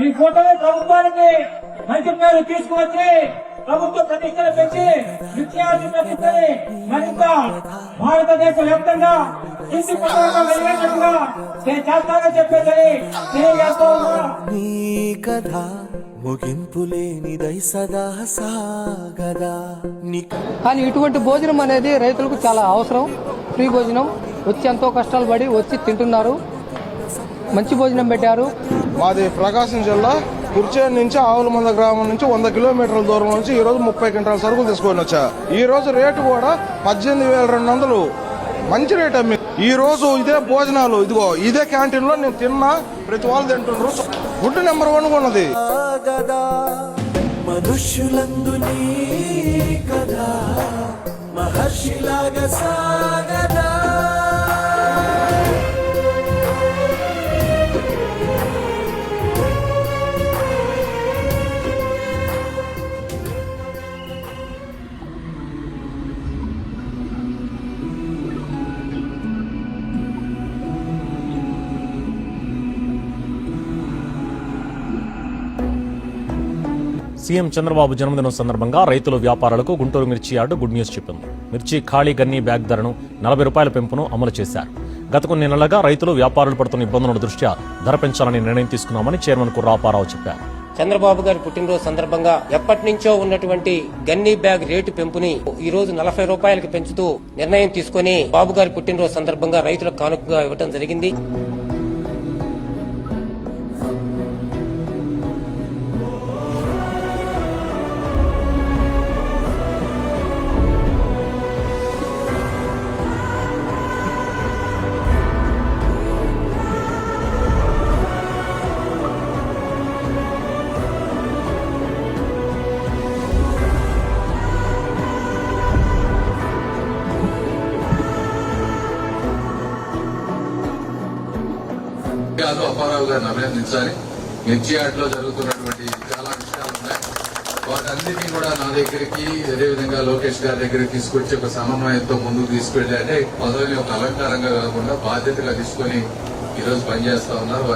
ఈ కూటమి ప్రభుత్వానికి మంచి పేరు తీసుకువచ్చి ప్రభుత్వ ప్రతిష్టలు పెంచి నిత్యావసర పెంచుకొని మరింత భారతదేశ వ్యాప్తంగా ఇంటి పట్టణంలో వెలిగేటట్టుగా నేను చేస్తానని చెప్పేసి తెలియజేస్తూ ఉన్నా. నీ కథ ముగింపు లేనిదై సదా సాగదా. కానీ ఇటువంటి భోజనం అనేది రైతులకు చాలా అవసరం. ఫ్రీ భోజనం వచ్చి ఎంతో కష్టాలు పడి వచ్చి తింటున్నారు. మంచి భోజనం పెట్టారు. మాది ప్రకాశం జిల్లా కుర్చేరు నుంచి ఆవులమంద గ్రామం నుంచి 100 కిలోమీటర్ల దూరం నుంచి ఈ రోజు 30 క్వింటాల సరుకులు తీసుకొని వచ్చా. ఈ రోజు రేటు కూడా 18,200 మంచి రేట్ అమ్మి. ఈ రోజు ఇదే భోజనాలు ఇదే క్యాంటీన్ లో నేను తిన్నా, ప్రతి వాళ్ళు తింటున్నారు. ఫుడ్ నెంబర్ 1 ఉన్నది. మనుష్యులందు నీ కదా మహర్షిలాగా సాగదా. సీఎం చంద్రబాబు జన్మదినం సందర్భంగా రైతులు వ్యాపారులకు గుంటూరు మిర్చి యార్డు గుడ్ న్యూస్ చెప్పింది. మిర్చి ఖాళీ గన్నీ బ్యాగ్ ధరను 40 రూపాయల పెంపును అమలు చేశారు. గత కొన్ని నెలలుగా రైతులు వ్యాపారులు పడుతున్న ఇబ్బందుల దృష్ట్యా ధర పెంచాలని నిర్ణయం తీసుకున్నామని చైర్మన్ కుర్రాపారావు చెప్పారు. చంద్రబాబు గారి పుట్టినరోజు సందర్భంగా ఎప్పటి నుంచో ఉన్నటువంటి గన్నీ బ్యాగ్ రేటు పెంపుని ఈ రోజు 40 రూపాయలకు పెంచుతూ నిర్ణయం తీసుకుని బాబు గారి పుట్టినరోజు సందర్భంగా రైతులకు కానుకగా ఇవ్వడం జరిగింది. అప్పారావు గారిని అభినందించాలి. మిర్చి యార్డ్లో జరుగుతున్నటువంటి చాలా విషయాలు ఉన్నాయి. వాటన్నిటినీ కూడా నా దగ్గరికి, అదేవిధంగా లోకేష్ గారి దగ్గరికి తీసుకొచ్చి ఒక సమన్వయంతో ముందుకు తీసుకెళ్లి, అంటే పదవిని ఒక అలంకారంగా కాకుండా బాధ్యతగా తీసుకొని ఈరోజు పనిచేస్తా ఉన్నారు.